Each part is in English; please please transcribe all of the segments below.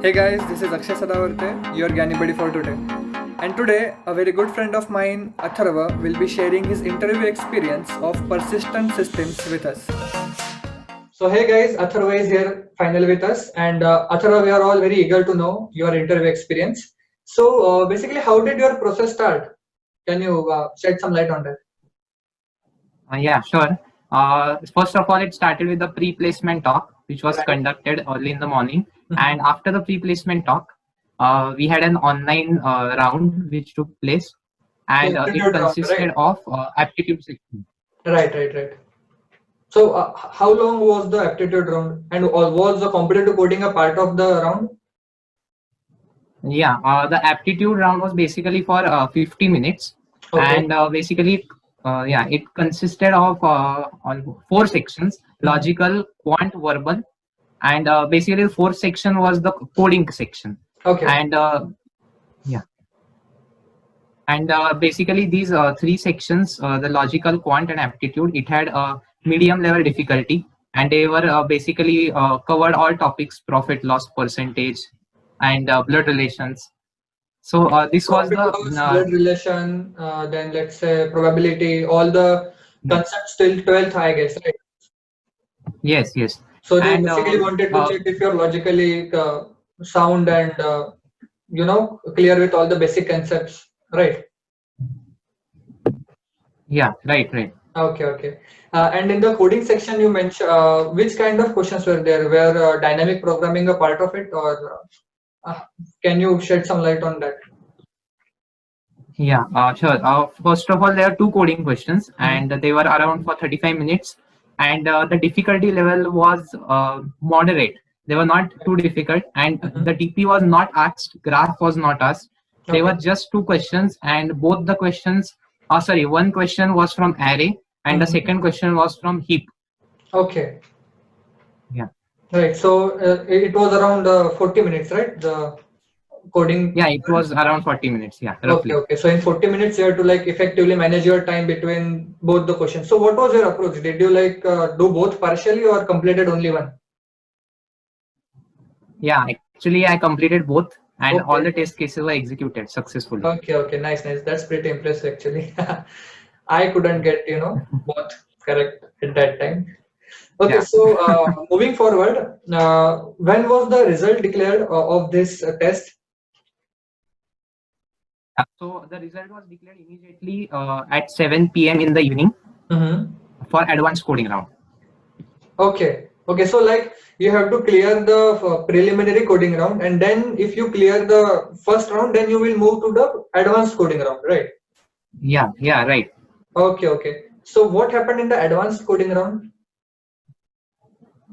Hey guys, this is Akshay Sadavarte, your Gyani buddy for today. And today, a very good friend of mine, Atharva, will be sharing his interview experience of persistent systems with us. So hey guys, Atharva is here finally with us, and Atharva, we are all very eager to know your interview experience. So basically, how did your process start? Can you shed some light on that? Yeah, sure. First of all, it started with the pre-placement talk, which was Right. conducted early in the morning. Mhm. And after the pre-placement talk, we had an online round which took place, and The it aptitude round, consisted right? of aptitude section. Right. So how long was the aptitude round, and was the competitive coding a part of the round? Yeah, the aptitude round was basically for 50 minutes, Okay. and yeah, it consisted of on four sections: logical, quant, verbal, and basically the fourth section was the coding section. Okay. And yeah, and basically these three sections, the logical, quant, and aptitude, it had a medium level difficulty, and they were basically covered all topics: profit loss percentage and blood relations. So this was Profit the loss, blood relation, then let's say probability, all the concepts till 12th, I guess, right? yes. So they And basically wanted to check if you're logically sound and clear with all the basic concepts, right? yeah, right. Okay. And in the coding section, you mentioned which kind of questions were there? Were dynamic programming a part of it, or can you shed some light on that? Yeah, sure. First of all, there are two coding questions, Mhm. and they were around for 35 minutes. And the difficulty level was moderate. They were not too difficult, and Mhm. the DP was not asked, graph was not asked. They Okay. were just two questions, and both the questions, sorry, one question was from array, and the Mhm. second question was from heap. Okay. Yeah, Right. So it was around 40 minutes, right? The coding. yeah, it was around 40 minutes. Yeah, roughly. Okay. So in 40 minutes, you have to like effectively manage your time between both the questions. So what was your approach? Did you like do both partially or completed only one? Yeah, actually, I completed both, and all Okay. the test cases were executed successfully. Okay. Nice. That's pretty impressive actually. I couldn't get, both correct at that time. Okay. Yeah. So moving forward, when was the result declared of this test? So the result was declared immediately at 7 p.m. in the evening Mm-hmm. for advanced coding round. Okay. So like you have to clear the preliminary coding round, and then if you clear the first round, then you will move to the advanced coding round, right? Yeah, right. Okay. So what happened in the advanced coding round?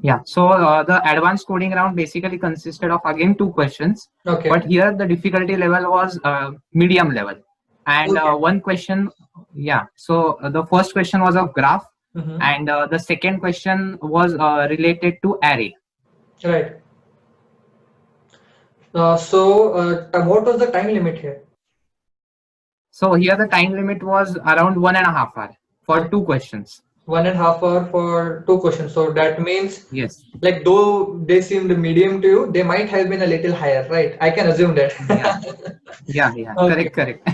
Yeah. So the advanced coding round basically consisted of again two questions, Okay. but here the difficulty level was medium level, and Okay. one question. Yeah. So the first question was of graph, Mm-hmm. and the second question was related to array. Right. So what was the time limit here? So here the time limit was around 1.5 hours for Okay. two questions. 1.5 hour for two questions. So that means, Yes. like, though they seemed medium to you, they might have been a little higher, right? I can assume that. Yeah. Yeah. Okay. Correct.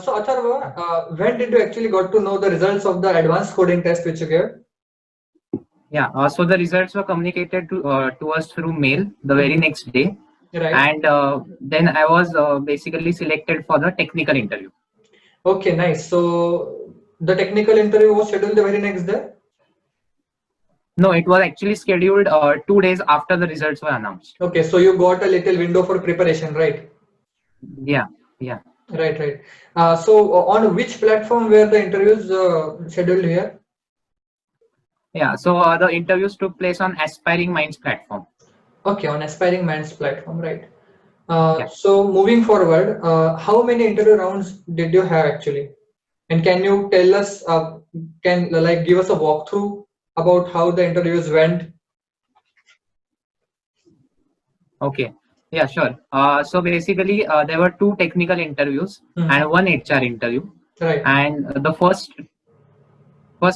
So Atharva, when did you actually got to know the results of the advanced coding test which you gave? Yeah, so the results were communicated to us through mail the very Mhm. next day, Right. and then I was basically selected for the technical interview. Okay, nice. So the technical interview was scheduled the very next day? No, it was actually scheduled 2 days after the results were announced. Okay, so you got a little window for preparation, right? Yeah, yeah, Right. So on which platform were the interviews scheduled here? yeah. So the interviews took place on Aspiring Minds platform. Okay, on Aspiring Minds platform, right? Yeah. So moving forward, how many interview rounds did you have actually? And can you tell us, can like give us a walkthrough about how the interviews went? Okay. Yeah, sure. So basically, there were two technical interviews Mhm. and one HR interview, Right. and the first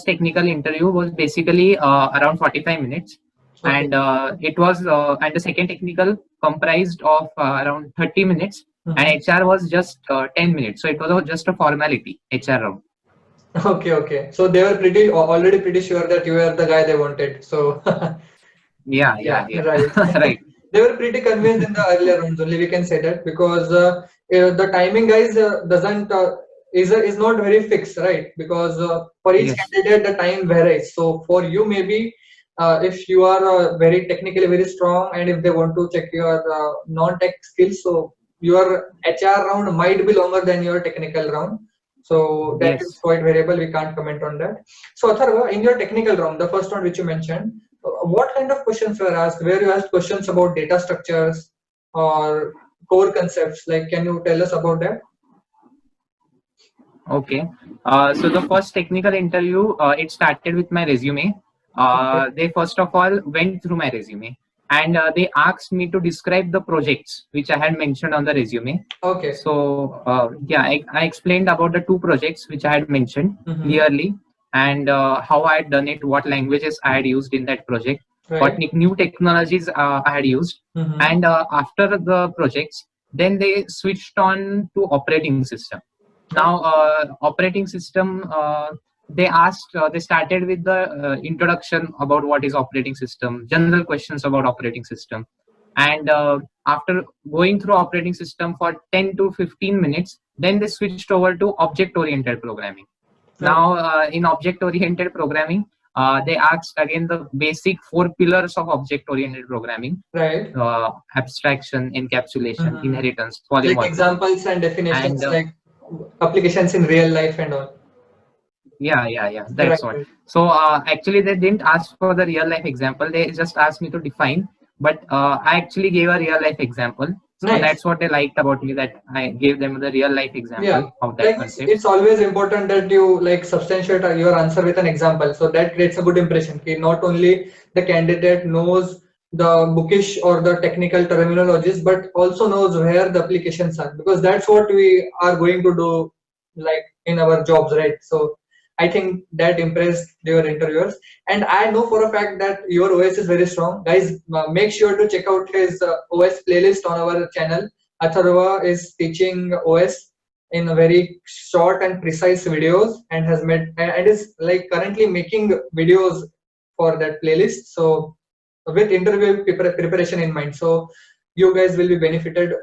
technical interview was basically around 45 minutes, Okay. And it was and the second technical comprised of around 30 minutes, Mhm. and HR was just 10 minutes. So it was just a formality HR round. Okay, okay. So they were already pretty sure that you were the guy they wanted. So Yeah, yeah, yeah, yeah. right. Right. They were pretty convinced in the earlier rounds only, we can say that, because the timing guys doesn't is not very fixed, right? Because for each Yes. candidate the time varies. So for you maybe if you are very technically very strong, and if they want to check your non-tech skills, so your HR round might be longer than your technical round. So that is Yes. quite variable. We can't comment on that. So Atharva, in your technical round, the first one which you mentioned, what kind of questions were asked? Were you asked questions about data structures or core concepts? Like, can you tell us about that? Okay. So the first technical interview, it started with my resume. Okay. They first of all went through my resume, and they asked me to describe the projects which I had mentioned on the resume. Okay. So yeah, I explained about the two projects which I had mentioned Mm-hmm. clearly, and how I had done it, what languages I had used in that project, what Right. new technologies I had used, Mm-hmm. and after the projects, then they switched on to operating system. Now, operating system, they started with the introduction about what is operating system, general questions about operating system. And after going through operating system for 10 to 15 minutes, then they switched over to object oriented programming. Okay. Now, in object oriented programming, they asked again the basic four pillars of object oriented programming: Right. abstraction, encapsulation, Mm-hmm. inheritance, Like polymorphism. examples and And definitions, like applications in real life and all. yeah, Right. that's what. Right. So actually they didn't ask for the real life example, they just asked me to define, but I actually gave a real life example. So Nice. that's what they liked about me, that I gave them the real life Yeah, example of that like concepts. it's always important that you like substantiate your answer with an example, so that creates a good impression. Okay, not only the candidate knows the bookish or the technical terminologies, but also knows where the applications are, because that's what we are going to do, like in our jobs, right? So I think that impressed your interviewers, and I know for a fact that your OS is very strong. Guys, make sure to check out his OS playlist on our channel. Atharva is teaching OS in a very short and precise videos, and has made and is like currently making videos for that playlist. So with interview preparation in mind, so you guys will be benefited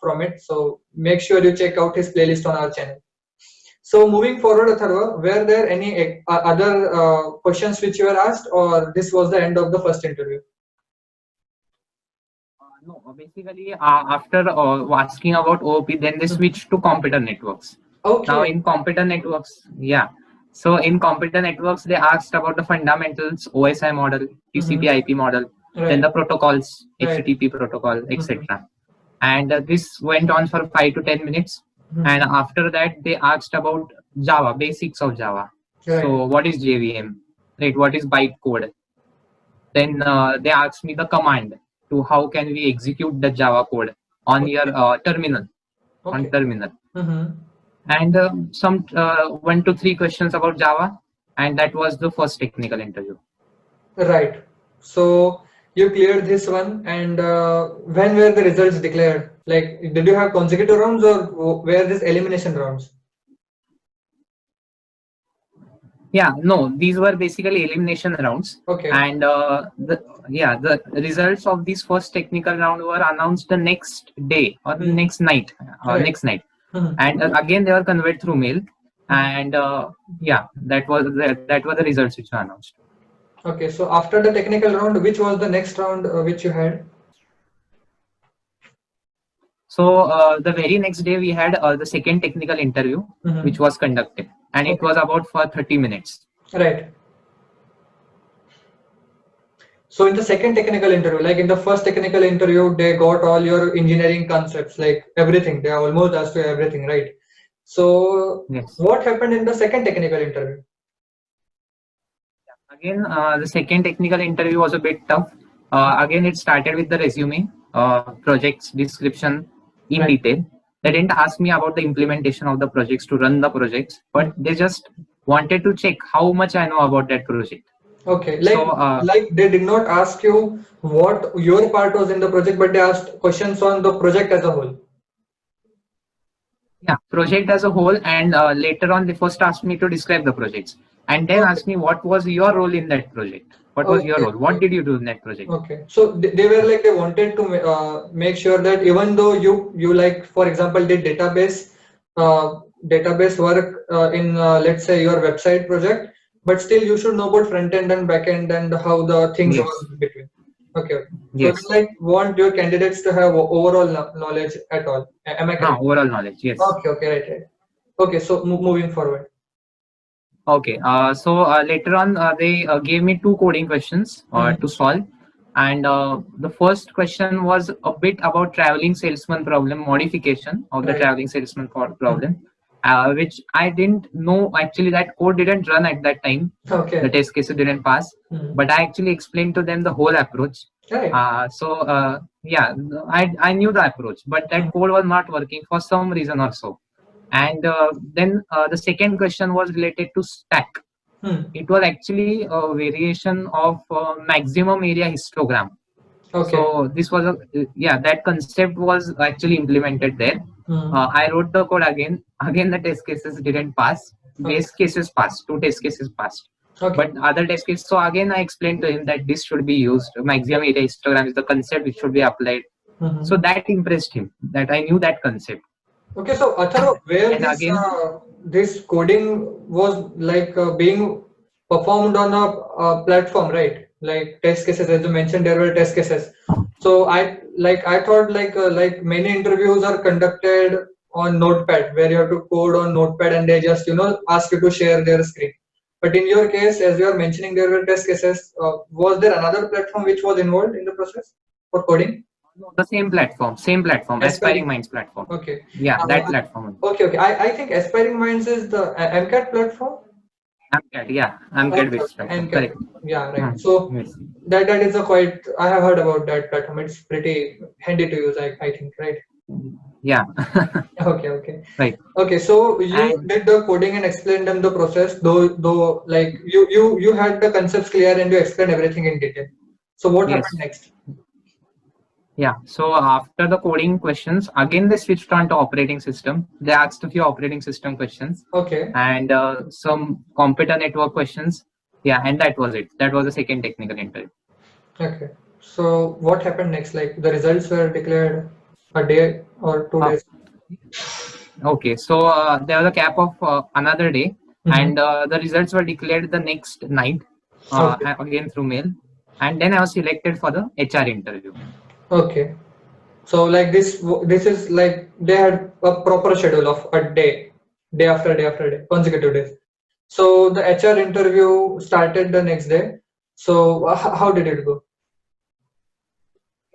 from it. So make sure you check out his playlist on our channel. So moving forward, Atharva, were there any other questions which you were asked, or this was the end of the first interview? No, basically, after asking about OOP, then they switched to computer networks. Now, Okay. in computer networks, yeah. So, in computer networks, they asked about the fundamentals, OSI model, Mm-hmm. TCP/IP model, then Right. the protocols, Right. HTTP protocol, Mm-hmm. etc. And this went on for 5 to 10 minutes. And Mm-hmm. after that, they asked about Java, basics of Java. Right. So, what is JVM? Right? What is bytecode? Then they asked me the command to how can we execute the Java code on your Okay. terminal, on Okay. terminal. Mm-hmm. And some 1 to 3 questions about Java, and that was the first technical interview. Right. So you cleared this one, and when were the results declared? Like, did you have consecutive rounds, or were these elimination rounds? Yeah, no, these were basically elimination rounds, Okay. and the results of this first technical round were announced the next day or Mhm. next night, Right. Mhm. and again they were conveyed through mail, Mhm. and yeah, that was the results which were announced. Okay. So after the technical round, which was the next round which you had? So the very next day we had the second technical interview, which Mhm. was conducted, and it Okay. was about for 30 minutes. Right. So in the second technical interview, like in the first technical interview, they got all your engineering concepts, like everything. They almost asked you everything, right? So Yes. what happened in the second technical interview? Again, the second technical interview was a bit tough. Again, it started with the resume, projects description in Right. detail. They didn't ask me about the implementation of the projects to run the projects, but Mhm. they just wanted to check how much I know about that project. Okay, So like they did not ask you what your part was in the project, but they asked questions on the project as a whole. yeah, project as a whole, and later on they first asked me to describe the projects, and then Okay, asked me what was your role in that project. What was your okay, role? What okay. did you do in that project? Okay, so they were like they wanted to make sure that even though you like for example did database work in let's say your website project, but still you should know about front end and back end and how the things Yes, are between. Okay, okay. So yes. they like want your candidates to have overall knowledge at all. Am I correct? Overall knowledge. Yes. Okay, okay, right, right. Okay, so moving forward. Okay. So later on, they gave me two coding questions Mm-hmm. to solve, and the first question was a bit about traveling salesman problem modification of the Right. traveling salesman Mhm. problem, which I didn't know actually that code didn't run at that time. The Okay. test cases didn't pass, Mhm. but I actually explained to them the whole approach. Right. Yeah, I knew the approach, but Mhm. that code was not working for some reason or so. And then the second question was related to stack. Hmm. It was actually a variation of maximum area histogram. Okay. So this was yeah, that concept was actually implemented there. Hmm. I wrote the code again. Again, the test cases didn't pass. Okay. Base cases passed. Two test cases passed. Okay. But other test cases. So again, I explained to him that this should be used. Maximum area histogram is the concept which should be applied. So Mhm. that impressed him. That I knew that concept. Okay, so Atharva, where And again, this coding was like being performed on a platform, right? Like test cases, as you mentioned, there were test cases. So I thought like many interviews are conducted on Notepad, where you have to code on Notepad and they just ask you to share their screen. But in your case, as you are mentioning, there were test cases. Was there another platform which was involved in the process for coding? the same platform, Aspiring Aspiring. Minds platform. Okay. Yeah, that Uh, platform. okay, okay. I think Aspiring Minds is the MCAT platform. AMCAT, yeah, AMCAT Okay, based okay. platform, MCAT. correct. Yeah, Hmm. right. So Yes. that is a quite. I have heard about that platform. It's pretty handy to use. I think, right? Yeah, Okay, okay. right. Okay, so you And did the coding and explained them the process, though like you had the concepts clear and you explained everything in detail. So what happened yes, next? yeah. So after the coding questions, again they switched on to operating system. They asked a few operating system questions Okay, and some computer network questions. Yeah, and that was it. That was the second technical interview. okay. So what happened next? Like the results were declared a day or two Uh, days. okay, so there was a cap of another day, Mm-hmm. and the results were declared the next night, Okay. again through mail, and then I was selected for the HR interview. Okay. So like this is like they had a proper schedule of a day after day after day, consecutive days. So the HR interview started the next day. So how did it go?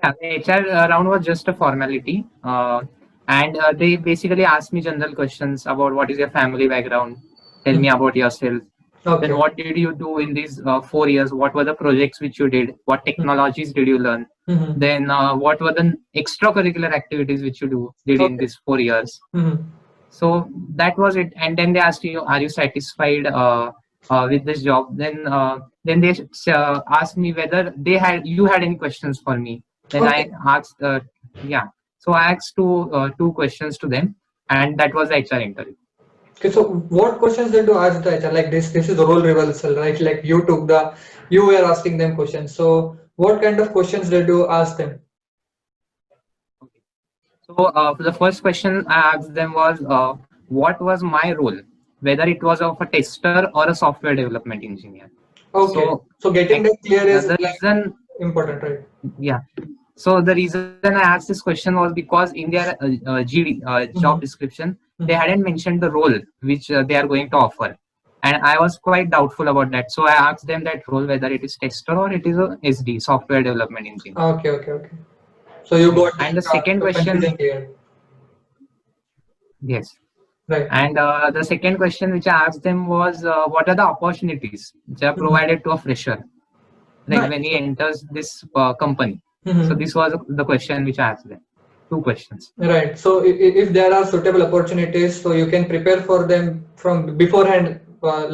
Yeah, the HR round was just a formality, and they basically asked me general questions about what is your family background, tell me Mhm. about yourself. Then Okay. what did you do in these 4 years? What were the projects which you did? What technologies did you learn? Mm-hmm. Then what were the extracurricular activities which did in Okay. these 4 years? Mm-hmm. So that was it. And then they asked you, are you satisfied with this job? Then they asked me whether you had any questions for me. Then Okay. I asked, yeah. So I asked two questions to them, and that was the HR interview. Okay. So what questions did you ask the HR? Like this is the role reversal, right? Like you were asking them questions. So what kind of questions did you ask them? Okay. So the first question I asked them was, what was my role, whether it was of a tester or a software development engineer. Okay. So So getting that clear is the like reason, important, right? yeah. So the reason I asked this question was because in their GD Mm-hmm. job description, they Mm-hmm. hadn't mentioned the role which they are going to offer, and I was quite doubtful about that. So I asked them that role whether it is tester or it is a SD, software development engineer. Okay, okay, okay. So you Yes. got And the that second confusion question, cleared, yes. right? And the second question which I asked them was, what are the opportunities which are Mhm. provided to a fresher, like Right. when he So, enters this company? So mhm. this was the question which I asked them. Two questions. Right. So if there are suitable opportunities, so you can prepare for them from beforehand,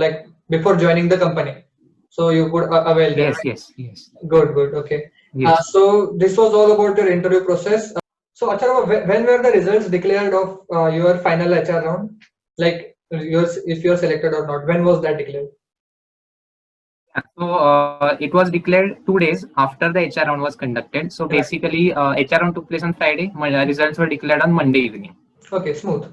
like before joining the company. so you could avail them. Yes, yes, yes, Good, good. Okay. yes. So this was all about your interview process. So Atharva, when were the results declared of your final HR round? Like if you're selected or not, when was that declared? So it was declared 2 days after the HR round was conducted. So Right. basically, HR round took place on Friday. Results were declared on Monday evening. Okay, smooth.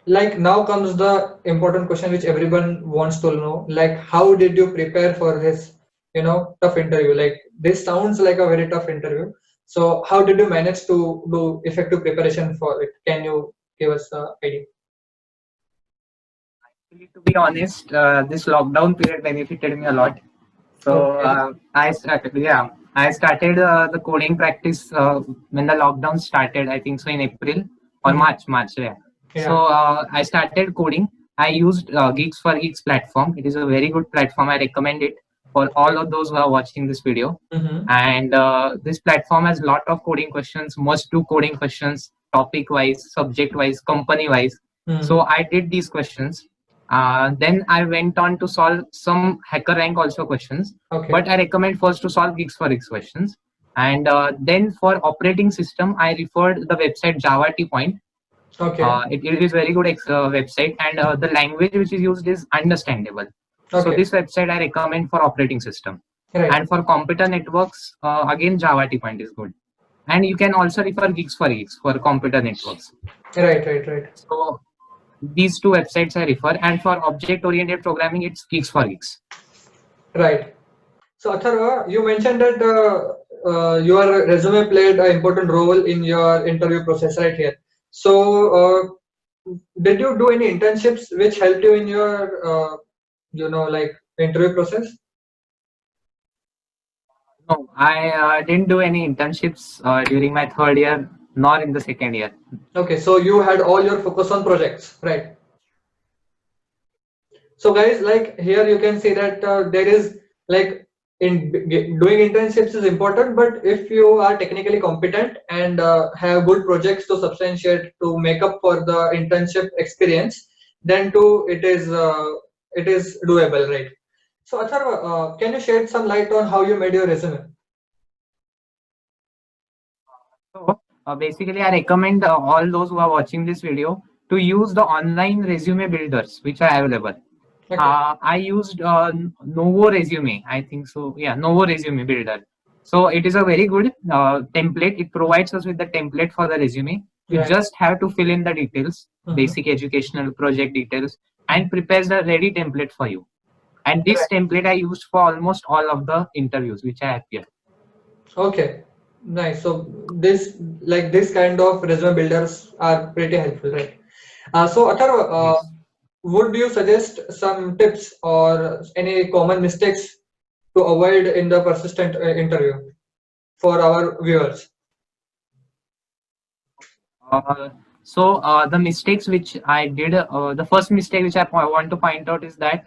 Like now comes the important question which everyone wants to know. Like, how did you prepare for this, tough interview? Like, this sounds like a very tough interview. So, how did you manage to do effective preparation for it? Can you give us an idea? Actually, to be honest, this lockdown period benefited me a lot. So Okay. I started the coding practice when the lockdown started. I think so in April or Mhm. March. Yeah. Yeah. So I started coding. I used Geeks for Geeks platform. It is a very good platform. I recommend it for all of those who are watching this video. Mm-hmm. And this platform has lot of coding questions, must do coding questions, topic wise, subject wise, company wise. So I did these questions. Then I went on to solve some HackerRank also questions. Okay. But I recommend first to solve Geeks for Geeks questions. And then for operating system, I referred the website Java T Point. Okay. It is very good website, and the language which is used is understandable. So Okay. this website I recommend for operating system. Right. And for computer networks, again Java T Point is good. And you can also refer Geeks for Geeks for computer networks. Right. So these two websites I refer, and for object-oriented programming, it's Geeks for Geeks. Right. So Atharva, you mentioned that your resume played an important role in your interview process right here. So did you do any internships which helped you in your, like interview process? No, I didn't do any internships during my third year, nor in the second year. Okay, so you had all your focus on projects, right? So guys, like here you can see that there is like doing internships is important, but if you are technically competent and have good projects to substantiate to make up for the internship experience, then too it is doable, right? So Atharva, can you shed some light on how you made your resume? So basically, I recommend all those who are watching this video to use the online resume builders which are available. Okay. I used Novo Resume. I think so. Yeah, Novo Resume Builder. So it is a very good template. It provides us with the template for the resume. You Right. just have to fill in the details, Mhm. basic educational project details, and prepares the ready template for you. And this template I used for almost all of the interviews which I appeared. Okay, nice. So this kind of resume builders are pretty helpful, right? So Atharva, Yes. would you suggest some tips or any common mistakes to avoid in the persistent interview for our viewers? The mistakes which I did, the first mistake which I want to point out is that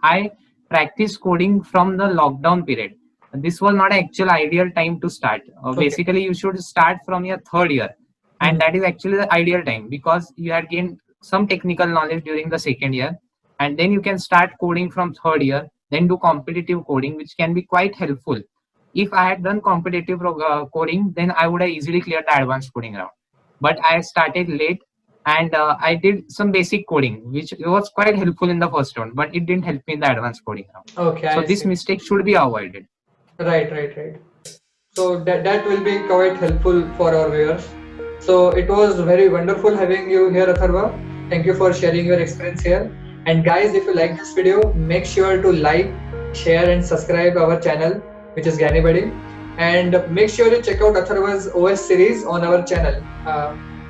I practiced coding from the lockdown period. This was not an actual ideal time to start. Okay. Basically, you should start from your third year, and that is actually the ideal time because you had gained some technical knowledge during the second year, and then you can start coding from third year, then do competitive coding, which can be quite helpful. If I had done competitive coding, then I would have easily cleared the advanced coding round. But I started late and I did some basic coding, which was quite helpful in the first round, but it didn't help me in the advanced coding round. Okay, So I this see. mistake should be avoided. Right. So that will be quite helpful for our viewers. So it was very wonderful having you here, Atharva. Thank you for sharing your experience here. And guys, if you like this video, make sure to like, share, and subscribe our channel, which is GyaniBuddy. And make sure you check out Atharva's OS series on our channel.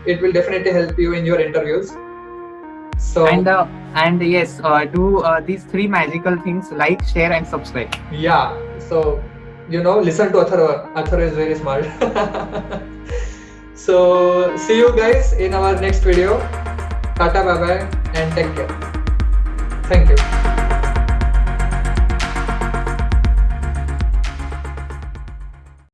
It will definitely help you in your interviews. So And yes, do these three magical things: like, share, and subscribe. yeah, so listen to Atharva. Atharva is very smart. So see you guys in our next video. Tata, bye bye, and take care. Thank you.